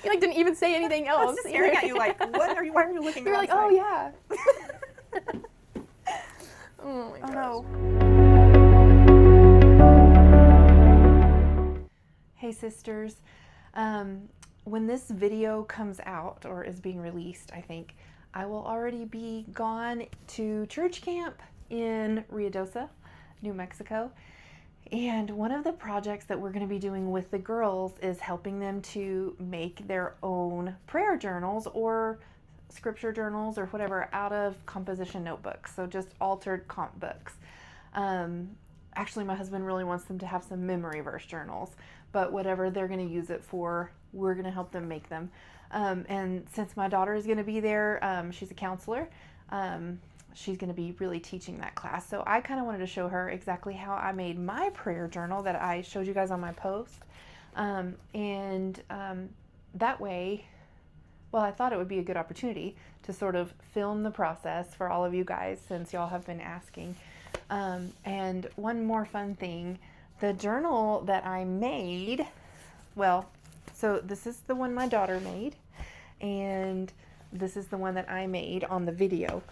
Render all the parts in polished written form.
You like didn't even say anything I else. was just staring at you like, why are you looking You're around like, oh the yeah. Oh my side? gosh. Oh no. Hey sisters, when this video comes out or is being released, I think I will already be gone to church camp in Ruidoso, New Mexico. And one of the projects that we're going to be doing with the girls is helping them to make their own prayer journals or scripture journals or whatever out of composition notebooks. So just altered comp books. Actually, my husband really wants them to have some memory verse journals, but whatever they're going to use it for, we're going to help them make them. And since my daughter is going to be there, she's a counselor. She's going to be really teaching that class. So I kind of wanted to show her exactly how I made my prayer journal that I showed you guys on my post. That way, well, I thought it would be a good opportunity to sort of film the process for all of you guys since y'all have been asking. And one more fun thing, the journal that I made, well, so this is the one my daughter made, and this is the one that I made on the video.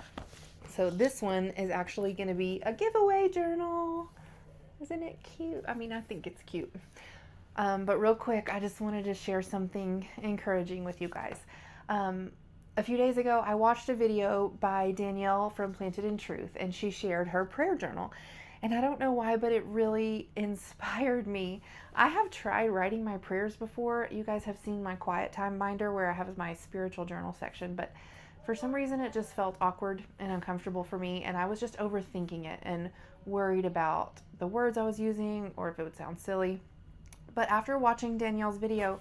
So this one is actually going to be a giveaway journal. Isn't it cute? I mean, I think it's cute. But real quick, I just wanted to share something encouraging with you guys. A few days ago, I watched a video by Danielle from Planted in Truth, and she shared her prayer journal. And I don't know why, but it really inspired me. I have tried writing my prayers before. You guys have seen my quiet time binder where I have my spiritual journal section, but for some reason it just felt awkward and uncomfortable for me, and I was just overthinking it and worried about the words I was using or if it would sound silly. But after watching Danielle's video,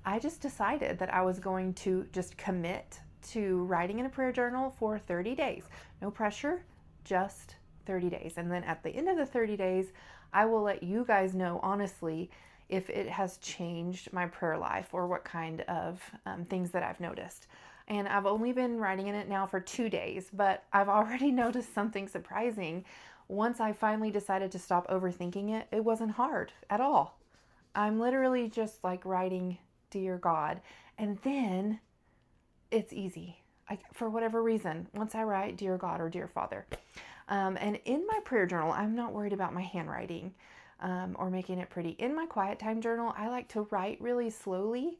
I just decided that I was going to just commit to writing in a prayer journal for 30 days. No pressure, just 30 days. And then at the end of the 30 days, I will let you guys know honestly if it has changed my prayer life or what kind of things that I've noticed. And I've only been writing in it now for 2 days, but I've already noticed something surprising. Once I finally decided to stop overthinking it, it wasn't hard at all. I'm literally just like writing, Dear God, and then it's easy. For whatever reason, once I write Dear God or Dear Father. And in my prayer journal, I'm not worried about my handwriting or making it pretty. In my quiet time journal, I like to write really slowly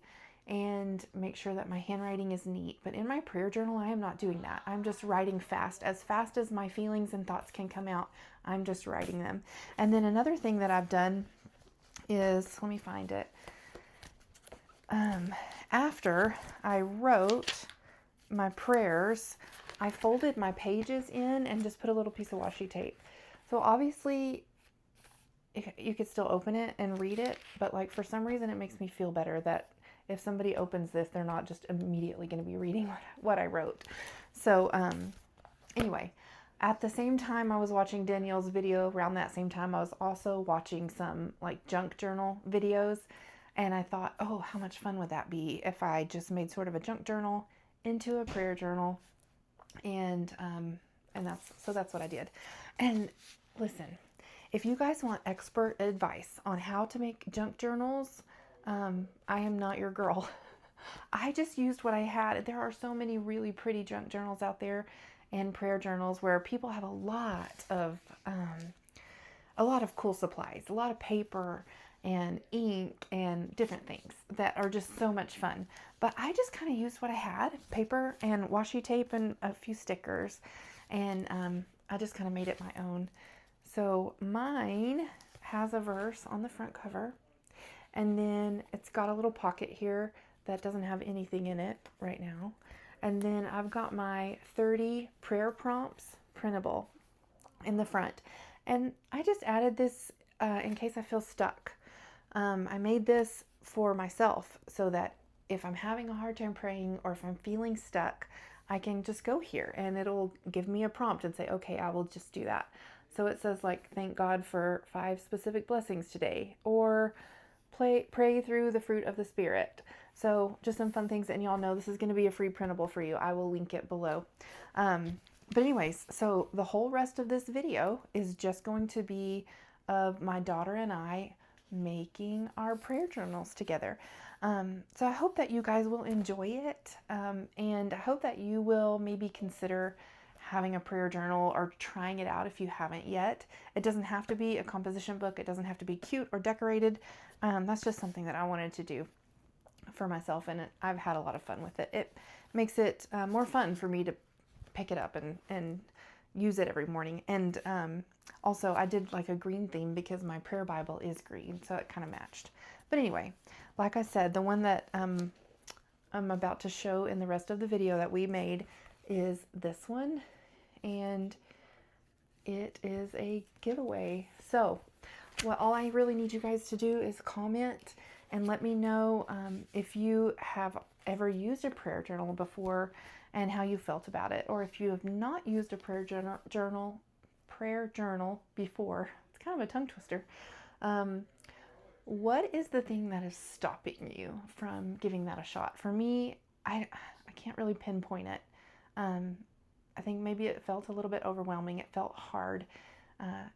and make sure that my handwriting is neat. But in my prayer journal, I am not doing that. I'm just writing fast as my feelings and thoughts can come out. I'm just writing them. And then another thing that I've done is, let me find it. After I wrote my prayers, I folded my pages in and just put a little piece of washi tape. So obviously you could still open it and read it, but like for some reason it makes me feel better that if somebody opens this, they're not just immediately going to be reading what I wrote. So anyway, at the same time I was watching Danielle's video, around that same time I was also watching some like junk journal videos, and I thought, oh, how much fun would that be if I just made sort of a junk journal into a prayer journal. And that's what I did. And listen, if you guys want expert advice on how to make junk journals, I am not your girl. I just used what I had. There are so many really pretty junk journals out there and prayer journals where people have a lot of cool supplies, a lot of paper and ink and different things that are just so much fun. But I just kind of used what I had, paper and washi tape and a few stickers, and I just kind of made it my own. So mine has a verse on the front cover, and then it's got a little pocket here that doesn't have anything in it right now. And then I've got my 30 prayer prompts printable in the front. And I just added this in case I feel stuck. I made this for myself so that if I'm having a hard time praying or if I'm feeling stuck, I can just go here and it'll give me a prompt and say, okay, I will just do that. So it says like, thank God for 5 specific blessings today, or pray through the fruit of the Spirit. So just some fun things, and y'all know this is going to be a free printable for you. I will link it below. But anyways, so the whole rest of this video is just going to be of my daughter and I making our prayer journals together. So I hope that you guys will enjoy it, and I hope that you will maybe consider having a prayer journal or trying it out if you haven't yet. It doesn't have to be a composition book. It doesn't have to be cute or decorated. That's just something that I wanted to do for myself, and I've had a lot of fun with it. It makes it more fun for me to pick it up and use it every morning. And also I did like a green theme because my prayer Bible is green, so it kind of matched. But anyway, like I said, the one that I'm about to show in the rest of the video that we made is this one, and it is a giveaway. So all I really need you guys to do is comment and let me know if you have ever used a prayer journal before and how you felt about it, or if you have not used a prayer journal before. It's kind of a tongue twister. What is the thing that is stopping you from giving that a shot? For me, I can't really pinpoint it. I think maybe it felt a little bit overwhelming. It felt hard.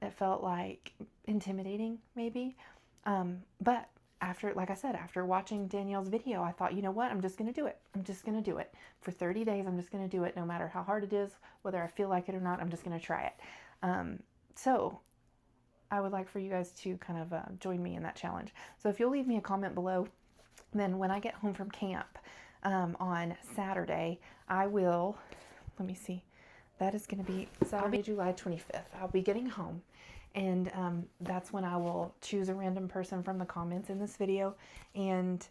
It felt like intimidating, maybe. But after, like I said, after watching Danielle's video, I thought, you know what? I'm just going to do it. I'm just going to do it. For 30 days, I'm just going to do it. No matter how hard it is, whether I feel like it or not, I'm just going to try it. So I would like for you guys to kind of join me in that challenge. So if you'll leave me a comment below, then when I get home from camp on Saturday, I will, let me see, that is going to be Saturday, July 25th. I'll be getting home, and that's when I will choose a random person from the comments in this video and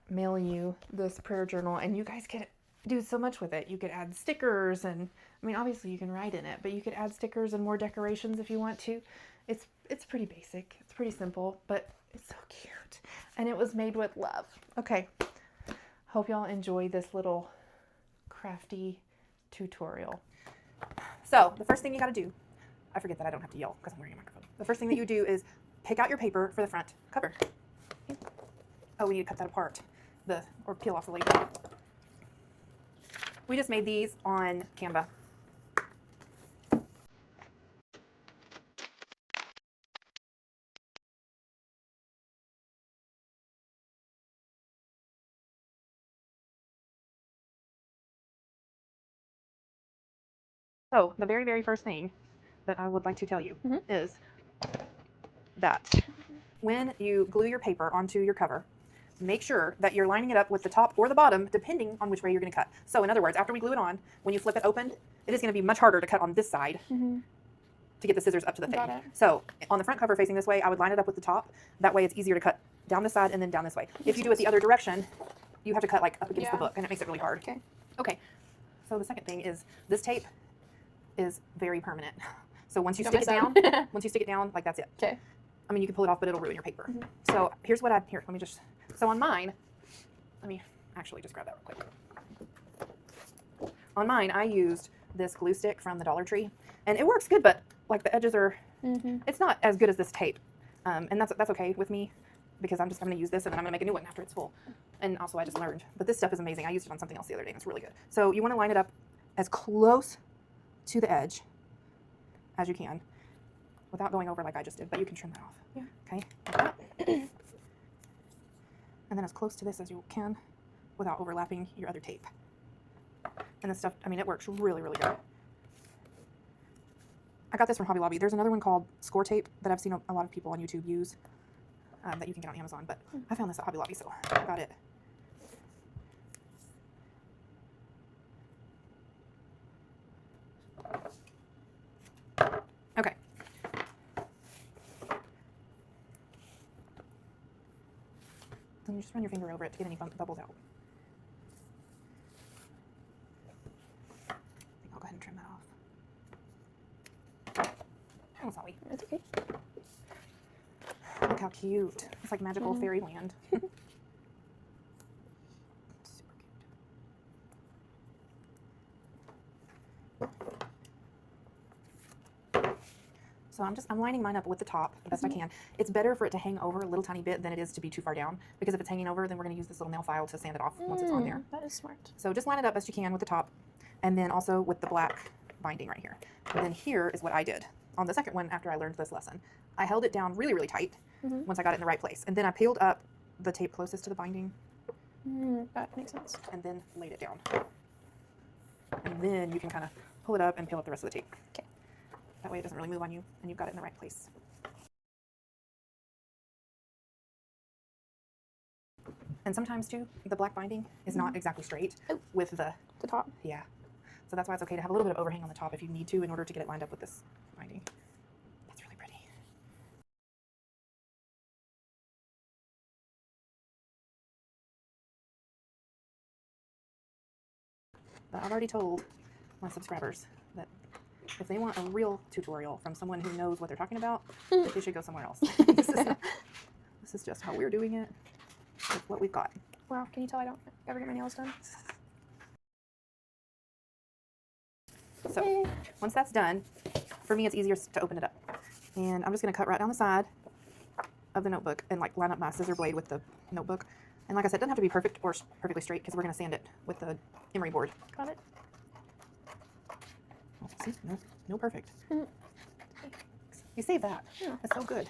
mail you this prayer journal. And you guys could do so much with it. You could add stickers, and I mean, obviously you can write in it, but you could add stickers and more decorations if you want to. It's pretty basic. It's pretty simple, but it's so cute. And it was made with love. Okay. Hope y'all enjoy this little crafty tutorial. So the first thing you got to do, I forget that I don't have to yell because I'm wearing a microphone. The first thing that you do is pick out your paper for the front cover. Oh, we need to cut that apart, or peel off the label. We just made these on Canva. So the very, very first thing that I would like to tell you is that when you glue your paper onto your cover, make sure that you're lining it up with the top or the bottom, depending on which way you're going to cut. So in other words, after we glue it on, when you flip it open, it is going to be much harder to cut on this side to get the scissors up to the thing. So on the front cover facing this way, I would line it up with the top. That way it's easier to cut down this side and then down this way. If you do it the other direction, you have to cut like up against the book, and it makes it really hard. Okay. So the second thing is this tape is very permanent. So once you stick it down, like that's it. Okay. I mean, you can pull it off, but it'll ruin your paper. So here's what let me just, so on mine, let me actually just grab that real quick. On mine, I used this glue stick from the Dollar Tree, and it works good, but like the edges are, it's not as good as this tape. And that's okay with me, because I'm going to use this, and then I'm going to make a new one after it's full. And also I just learned, but this stuff is amazing. I used it on something else the other day, and it's really good. So you want to line it up as close to the edge as you can without going over like I just did, but you can trim that off. Yeah. Okay, like that. And then as close to this as you can without overlapping your other tape. And this stuff, I mean, it works really, really good. I got this from Hobby Lobby. There's another one called Score Tape that I've seen a lot of people on YouTube use that you can get on Amazon, but I found this at Hobby Lobby, so I got it. Okay. Then you just run your finger over it to get any bubbles out. I think I'll go ahead and trim that off. Oh, sorry. That's okay. Look how cute. It's like magical fairyland. Super cute. So I'm lining mine up with the top the best I can. It's better for it to hang over a little tiny bit than it is to be too far down, because if it's hanging over, then we're going to use this little nail file to sand it off once it's on there. That is smart. So just line it up best you can with the top, and then also with the black binding right here. And then here is what I did on the second one after I learned this lesson. I held it down really, really tight once I got it in the right place. And then I peeled up the tape closest to the binding That makes sense. and then laid it down. And then you can kind of pull it up and peel up the rest of the tape. Okay. That way it doesn't really move on you and you've got it in the right place. And sometimes too, the black binding is not exactly straight with the top. Yeah. So that's why it's okay to have a little bit of overhang on the top if you need to in order to get it lined up with this binding. That's really pretty. But I've already told my subscribers that if they want a real tutorial from someone who knows what they're talking about, that they should go somewhere else. This is just how we're doing it with what we've got. Wow, can you tell I don't ever get my nails done? So once that's done, for me it's easier to open it up. And I'm just going to cut right down the side of the notebook and like line up my scissor blade with the notebook. And like I said, it doesn't have to be perfect or perfectly straight because we're going to sand it with the emery board. Got it. Oh, see, no perfect. You saved that. Yeah. That's so good.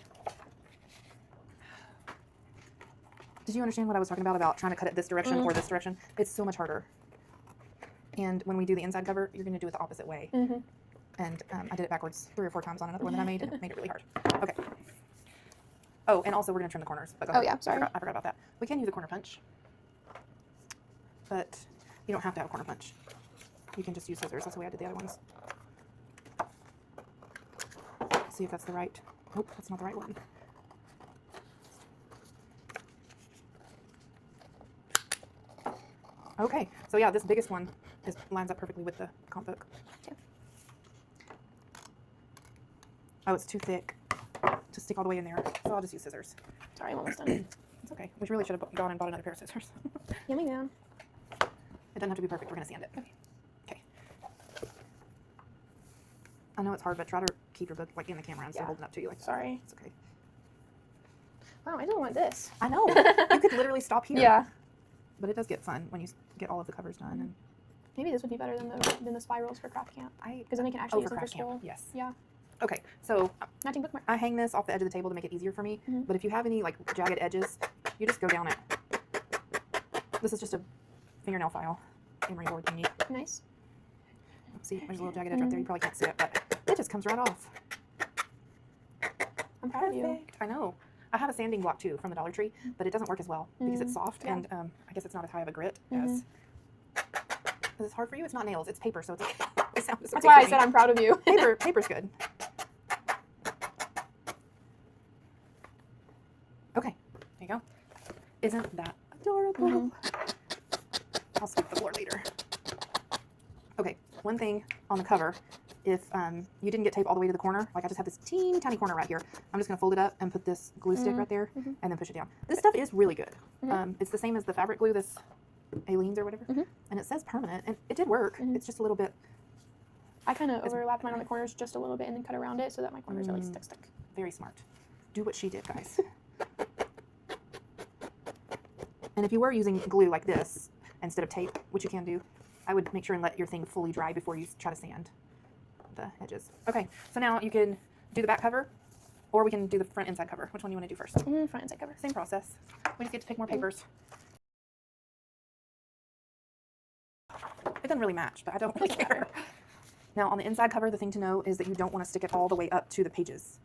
Did you understand what I was talking about trying to cut it this direction or this direction? It's so much harder. And when we do the inside cover, you're going to do it the opposite way. And I did it backwards 3 or 4 times on another one that I made, and it made it really hard. Okay. Oh, and also we're going to trim the corners. But go ahead. Oh, yeah, sorry. I forgot about that. We can use a corner punch, but you don't have to have a corner punch. You can just use scissors. That's the way I did the other ones. See if that's the right. Nope, that's not the right one. Okay, so yeah, this biggest one lines up perfectly with the comp book. Okay. Oh, it's too thick to stick all the way in there, so I'll just use scissors. Sorry, I'm almost done. It's okay. We really should have gone and bought another pair of scissors. Yummy man. It doesn't have to be perfect. We're going to sand it. Okay. Okay. I know it's hard, but try to keep your book like in the camera instead of holding it up to you like that. Sorry. It's okay. Wow, I don't want this. I know. You could literally stop here. Yeah. But it does get fun when you get all of the covers done. And Maybe this would be better than the spirals for craft camp. Because then we can actually use for it for craft camp. school. Yes. Yeah. Okay, so Matching bookmark. I hang this off the edge of the table to make it easier for me. But if you have any like jagged edges, you just go down it. This is just a fingernail file emery board thingy. Nice. See, there's a little jagged edge right there. You probably can't see it, but it just comes right off. I'm proud of you. I know. I have a sanding block too from the Dollar Tree, but it doesn't work as well because it's soft and I guess it's not as high of a grit as. Is this hard for you? It's not nails, it's paper, so it's okay. It sounds That's why I said I'm proud of you. Paper's good. Okay, there you go. Isn't that adorable? I'll skip the floor later. Okay, one thing on the cover, if you didn't get tape all the way to the corner, like I just have this teeny tiny corner right here, I'm just going to fold it up and put this glue stick right there and then push it down. This stuff is really good. It's the same as the fabric glue, this Aleene's or whatever, and it says permanent, and it did work. It's just a little bit. I kind of overlapped mine on the corners just a little bit and then cut around it so that my corners are like stick. Very smart. Do what she did, guys. And if you were using glue like this instead of tape, which you can do, I would make sure and let your thing fully dry before you try to sand the edges. Okay, so now you can do the back cover, or we can do the front inside cover. Which one do you want to do first? Front inside cover. Same process. We just get to pick more papers. It doesn't really match, but I don't really care. Now on the inside cover, the thing to know is that you don't want to stick it all the way up to the pages.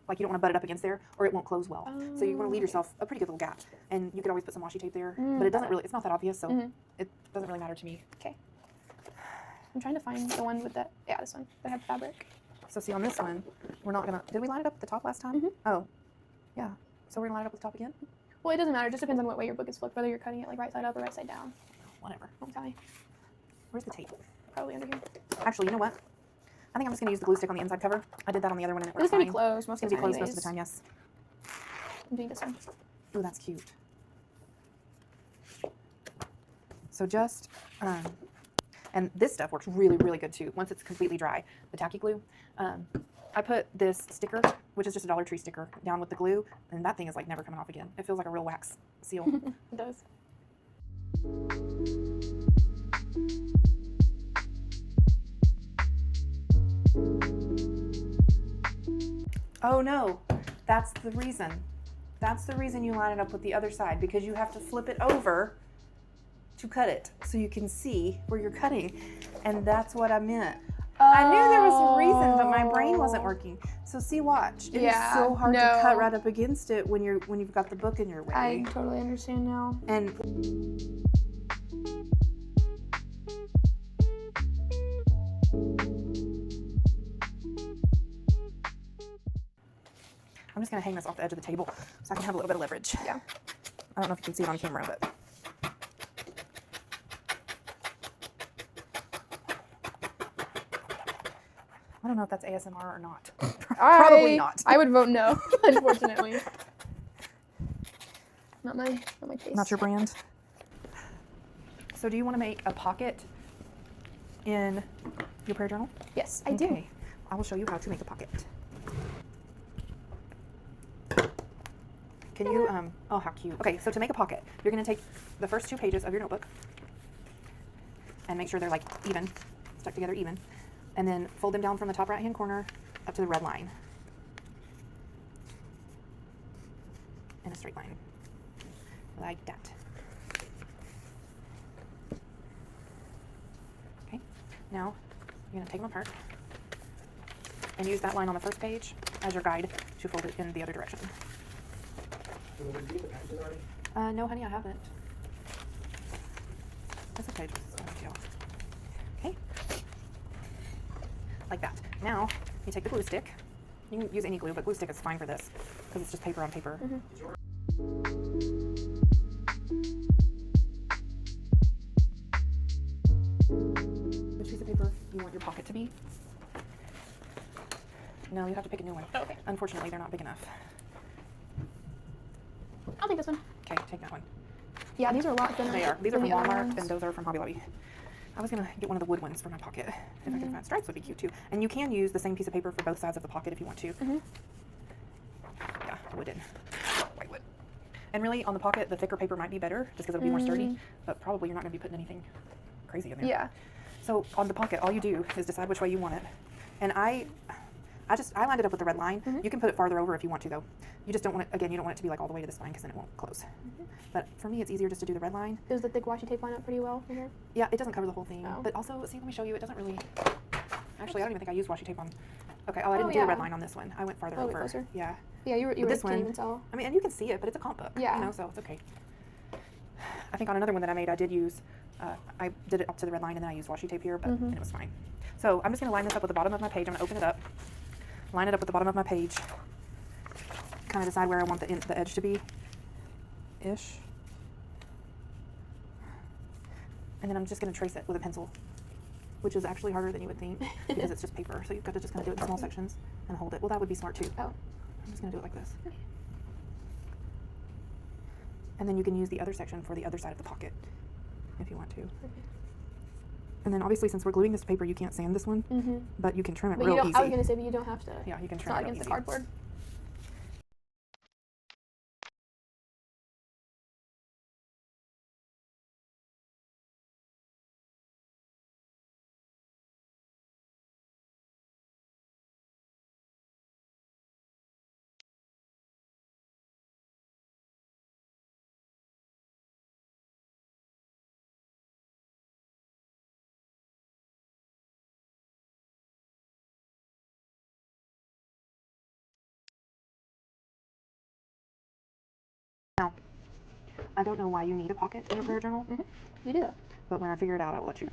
Like you don't want to butt it up against there or it won't close well. So you want to leave yourself a pretty good little gap. And you could always put some washi tape there, but it doesn't really, it's not that obvious, so it doesn't really matter to me. Okay. I'm trying to find the one with the, this one that had fabric. So see on this one, we're not going to, did we line it up at the top last time? Oh, yeah. So we're going to line it up at the top again? Well, it doesn't matter. It just depends on what way your book is flipped, whether you're cutting it like right side up or right side down. Whatever. Don't tell me. Where's the tape? Probably under here. Actually, you know what? I think I'm just going to use the glue stick on the inside cover. I did that on the other one and it worked It's going to fine. be closed most of the time. It's going to be closed most of the time, yes. I'm doing this one. Oh, that's cute. So just, and this stuff works really, really good too. Once it's completely dry, the tacky glue. I put this sticker, which is just a Dollar Tree sticker, down with the glue, and that thing is like never coming off again. It feels like a real wax seal. It does. Oh no, that's the reason. That's the reason you line it up with the other side, because you have to flip it over to cut it so you can see where you're cutting. And that's what I meant. I knew there was a reason, but my brain wasn't working. So see, watch. It is so hard to cut right up against it when you've got the book in your way. I totally understand now. And I'm just gonna hang this off the edge of the table so I can have a little bit of leverage. Yeah. I don't know if you can see it on camera, but I don't know if that's ASMR or not. Probably not. I would vote no, unfortunately. Not my taste. Not your brand. So do you want to make a pocket in your prayer journal? Yes, I do. I will show you how to make a pocket. Can you, oh, how cute. Okay, so to make a pocket, you're going to take the first 2 pages of your notebook and make sure they're like even, stuck together even, and then fold them down from the top right-hand corner up to the red line in a straight line, like that. Okay, now you're going to take them apart and use that line on the first page as your guide to fold it in the other direction. No, honey, I haven't. That's okay, just okay. Like that. Now, you take the glue stick. You can use any glue, but glue stick is fine for this because it's just paper on paper. Which piece of paper you want your pocket to be? No, you have to pick a new one. Oh, okay. Unfortunately, they're not big enough. I'll take this one. Okay, take that one. Yeah, these are a lot thinner. They are. These are than from the other Walmart, ones. and those are from Hobby Lobby. I was gonna get one of the wood ones for my pocket if I could find. Stripes would be cute too. And you can use the same piece of paper for both sides of the pocket if you want to. Yeah, wooden, white wood. And really, on the pocket, the thicker paper might be better just because it'll be more sturdy. But probably you're not gonna be putting anything crazy in there. Yeah. So on the pocket, all you do is decide which way you want it. And I lined it up with the red line. You can put it farther over if you want to, though. You just don't want it, again, you don't want it to be like all the way to the spine because then it won't close. But for me, it's easier just to do the red line. Does the thick washi tape line up pretty well for here? Yeah, it doesn't cover the whole thing. Oh. But also, see, let me show you, it doesn't really, actually, I don't even think I used washi tape on, okay, I didn't do the red line on this one. I went farther A little bit over. closer. Yeah. Yeah, you But this can't one- even tell. I mean, and you can see it, but it's a comp book. Yeah. You know, so it's okay. I think on another one that I made, I did use, I did it up to the red line and then I used washi tape here, but and it was fine. So I'm just going to line this up with the bottom of my page. I'm going to open it up, line it up with the bottom of my page, kind of decide where I want the edge to be, ish. And then I'm just going to trace it with a pencil, which is actually harder than you would think because it's just paper. So you've got to just kind of do it in small sections and hold it. Well, that would be smart too. Oh. I'm just going to do it like this. And then you can use the other section for the other side of the pocket if you want to. And then obviously, since we're gluing this to paper, you can't sand this one, but you can trim it But real you don't, easy. I was gonna say, but you don't have to. Yeah, you can It's trim not it real against the easy. cardboard. Now, I don't know why you need a pocket in your prayer journal, You do that. but when I figure it out, I'll let you.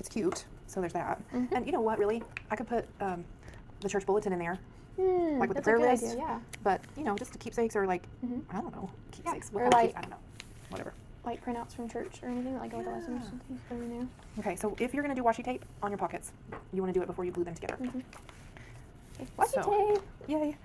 It's cute, so there's that. And you know what, really? I could put the church bulletin in there, like with the That's a prayer good list. idea, yeah. But, you know, just the keepsakes or like, I don't know, keepsakes. Or What kind of like- I don't know. Whatever. Like printouts from church or anything, like a lesson or something. Put it in there. Okay, so if you're going to do washi tape on your pockets, you want to do it before you glue them together. Okay. Washi So- tape. Yay.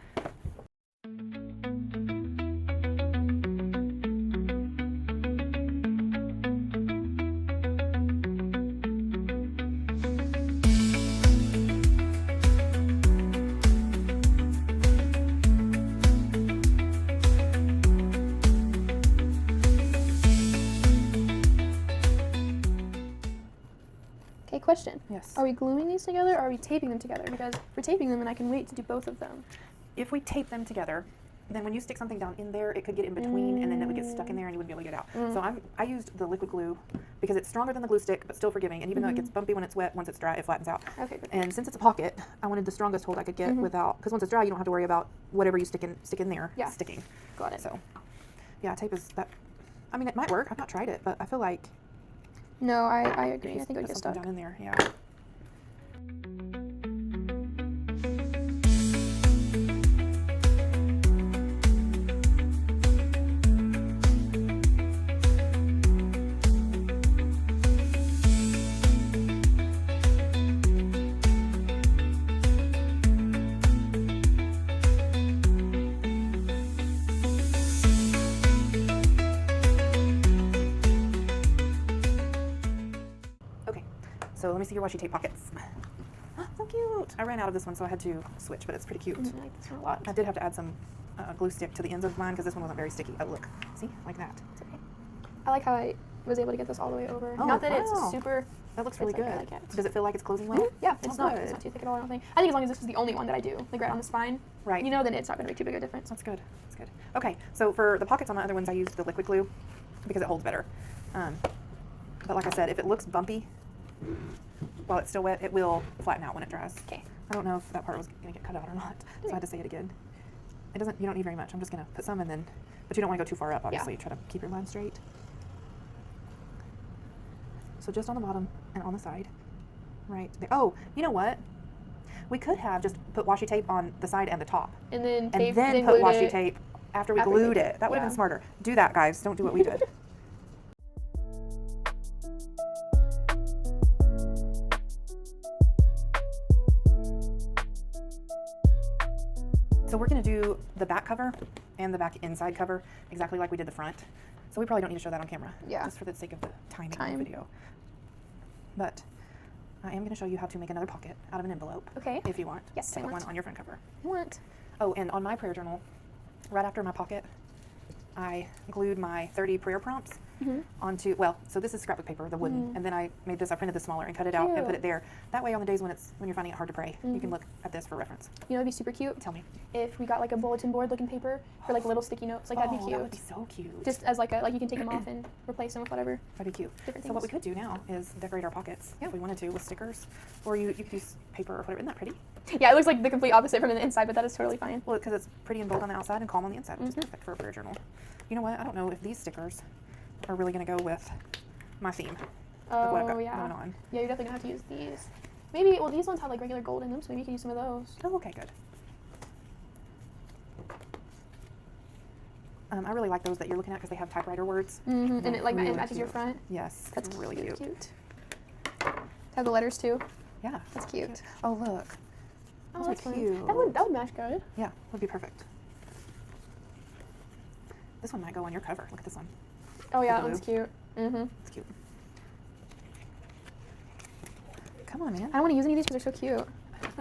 Okay, question. Yes. Are we gluing these together or are we taping them together? Because if we're taping them, then I can wait to do both of them. If we tape them together, then when you stick something down in there, it could get in between, and then it would get stuck in there, and you wouldn't be able to get it out. So I used the liquid glue because it's stronger than the glue stick, but still forgiving. And even though it gets bumpy when it's wet, once it's dry, it flattens out. Okay, good. And since it's a pocket, I wanted the strongest hold I could get without, because once it's dry, you don't have to worry about whatever you stick in there sticking. Got it. So, yeah, tape is that. I mean, it might work. I've not tried it, but I feel like No, I agree. I think it would put get something stuck. down in there. Yeah. Okay, so let me see your washi tape pockets. So cute. I ran out of this one, so I had to switch, but it's pretty cute. I like this one a lot. I did have to add some glue stick to the ends of mine because this one wasn't very sticky. Oh, look. See? Like that. It's okay. I like how I was able to get this all the way over. Oh, Not that wow. it's super. That looks really It's like- I good. like it. Does it feel like it's closing well? Yeah, it's Oh, not. good. It's not too thick at all. I don't think. I think as long as this is the only one that I do, like right on the spine, Right. you know, then it's not going to make too big a difference. That's good. That's good. Okay, so for the pockets on my other ones, I used the liquid glue because it holds better. But like I said, if it looks bumpy while it's still wet, it will flatten out when it dries. Okay. I don't know if that part was going to get cut out or not, so I had to say it again. It doesn't. You don't need very much. I'm just going to put some and then, but you don't want to go too far up. Obviously, try to keep your line straight. So just on the bottom and on the side, right there. Oh, you know what? We could have just put washi tape on the side and the top, And then and tape, then put glued washi it. tape after we after we glued taped it. it, That would have yeah. been smarter. Do that, guys. Don't do what we did. So we're going to do the back cover and the back inside cover exactly like we did the front. So we probably don't need to show that on camera, Yeah. just for the sake of the timing of Time. the video. But I am going to show you how to make another pocket out of an envelope, Okay. if you want. Yes, to I put want. one on your front cover. I want. Oh, and on my prayer journal, right after my pocket, I glued my 30 prayer prompts onto, well, so this is scrapbook paper, the wooden, and then I made this, I printed this smaller and cut it out and put Cute. it there. That way on the days when you're finding it hard to pray, you can look at this for reference. You know, it'd be super cute Tell me. if we got like a bulletin board looking paper for like little sticky notes. Like that'd be Oh, cute. that would be so cute. Just as like you can take them off and replace them with whatever. That'd be cute. different So what we things. could do now is decorate our pockets if we wanted to with stickers, or you could use paper or whatever. Isn't that pretty? Yeah, it looks like the complete opposite from the inside, but that is totally fine. Well, because it's pretty and bold on the outside and calm on the inside, which is perfect for a prayer journal. You know what? I don't know if these stickers are really going to go with my theme of what I've got Oh yeah. going on. Yeah, you're definitely gonna have to use these. Maybe. Well, these ones have like regular gold in them, so maybe you can use some of those. Oh, okay, good. I really like those that you're looking at because they have typewriter words. And it like Really it matches your cute. front. Yes, That's really cute. Have the letters too. Yeah, That's cute. Oh, look. Oh, Those that's are fun. cute. That would match good. Yeah, would be perfect. This one might go on your cover. Look at this one. Oh yeah, that blue. one's cute. It's cute. Come on, man. I don't want to use any of these because they're so cute.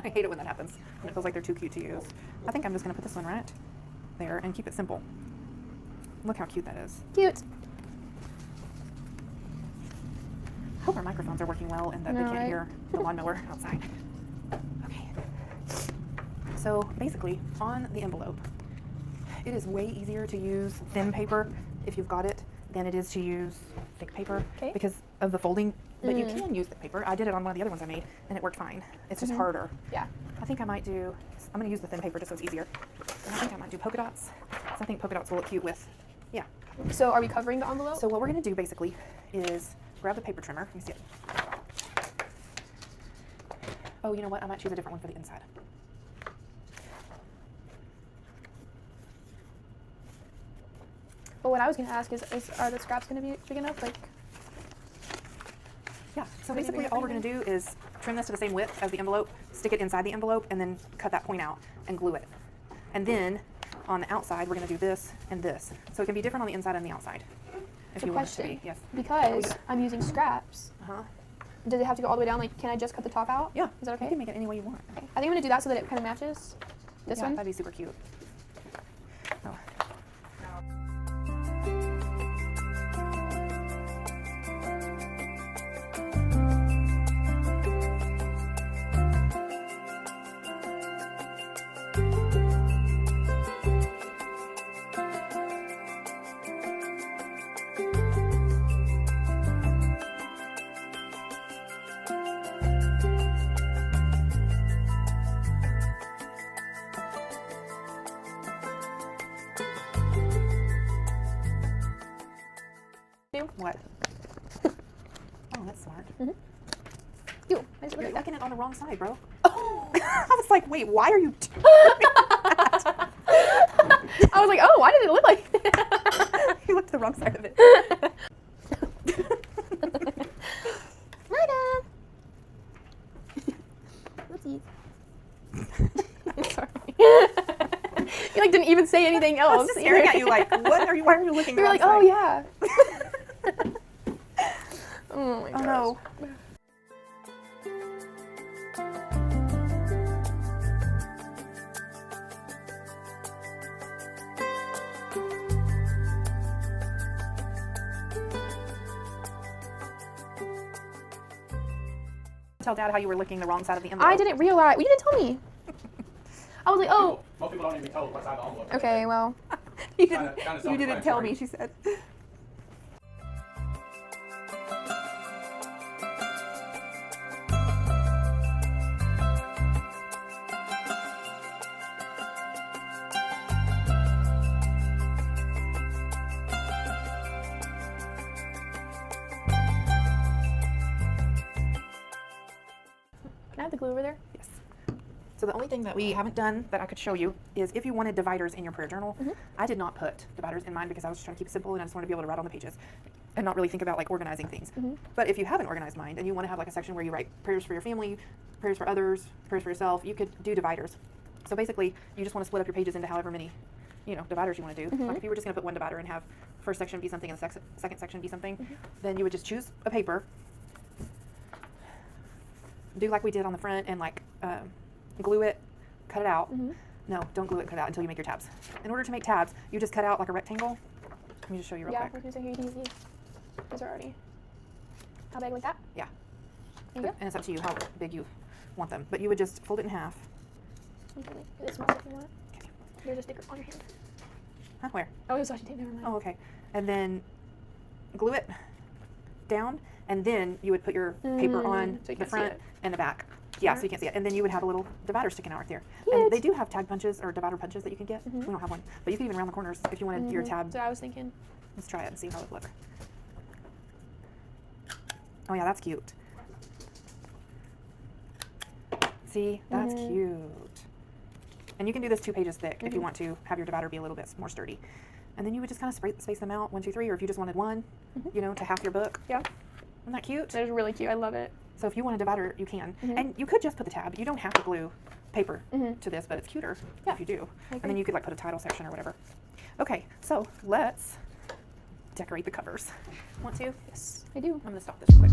I hate it when that happens. When it feels like they're too cute to use. I think I'm just going to put this one right there and keep it simple. Look how cute that is. Cute. I hope our microphones are working well and that they No, can't right? hear the lawnmower outside. Okay. So basically, on the envelope, it is way easier to use thin paper if you've got it than it is to use thick paper Okay. because of the folding. But you can use thick paper. I did it on one of the other ones I made, and it worked fine. It's just harder. Yeah. I think I might do, I'm going to use the thin paper just so it's easier. And I think I might do polka dots. So I think polka dots will look cute with, yeah. So are we covering the envelope? So what we're going to do basically is grab the paper trimmer. Let me see it. Oh, you know what? I might choose a different one for the inside. But what I was gonna ask is are the scraps gonna be big enough? Like. Yeah, so Maybe basically bring it all we're right going to do is trim this to the same width as the envelope, stick it inside the envelope, and then cut that point out and glue it. And then on the outside, we're going to do this and this. So it can be different on the inside and the outside. If So you want it to question. be. Yes. Because I'm using scraps. Uh-huh. Does it have to go all the way down? Like, can I just cut the top out? Yeah. Is that okay? You can make it any way you want. Okay. I think I'm gonna do that so that it kind of matches this Yeah, one. that'd be super cute. Oh. Do? What? Oh, that's smart. You. I just You're look like looking it on the wrong side, bro. that. I was like, wait, why are you doing I was like, oh, why did it look like that? You looked the wrong side of it. Murder. Whoopsies. Sorry. You like didn't even say anything I else. was just staring at you like, what are you? Why are you looking? You were the like, wrong oh side? yeah. Oh my Oh gosh. no. Tell Dad how you were licking the wrong side of the envelope. I didn't realize. You didn't tell me. I was like, oh. Most people don't even tell what side the envelope is. Okay, well. You Kinda you didn't tell me, self-explanatory. she said. Can I have the glue over there? Yes. So the only thing that we haven't done that I could show you is if you wanted dividers in your prayer journal. I did not put dividers in mine because I was just trying to keep it simple and I just wanted to be able to write on the pages and not really think about like organizing things. But if you have an organized mind and you want to have like a section where you write prayers for your family, prayers for others, prayers for yourself, you could do dividers. So basically, you just want to split up your pages into however many, dividers you want to do. Like if you were just going to put one divider and have first section be something and the second section be something, then you would just choose a paper, do like we did on the front and like glue it, cut it out. No, don't glue it, cut it out until you make your tabs. In order to make tabs, you just cut out like a rectangle. Let me just show you real Yeah, quick. we're gonna say here you can use these. These are already. How big like that? Yeah. There you go. And it's up to you how big you want them. But you would just fold it in half. You can make this small if you want. Okay. There's a sticker on your hand. Huh, where? Oh, it was washi tape. Never mind. Oh, okay. And then glue it down, and then you would put your paper on so you the can't see front it. and the back. Yeah, so Sure. you can't see it. And then you would have a little divider sticking out right there. Cute. And they do have tag punches or divider punches that you can get. We don't have one. But you can even round the corners if you wanted your tab. So I was thinking. Let's try it and see how it would look. Oh yeah, that's cute. See, that's cute. And you can do this 2 pages thick if you want to have your divider be a little bit more sturdy. And then you would just kind of space them out, 1, 2, 3, or if you just wanted one, to half your book. Yeah. Isn't that cute? That is really cute. I love it. So if you want a divider, you can. And you could just put the tab. You don't have to glue paper to this, but it's cuter if you do. And then you could like put a title section or whatever. Okay, so let's decorate the covers. Want to? Yes, I do. I'm gonna stop this quick.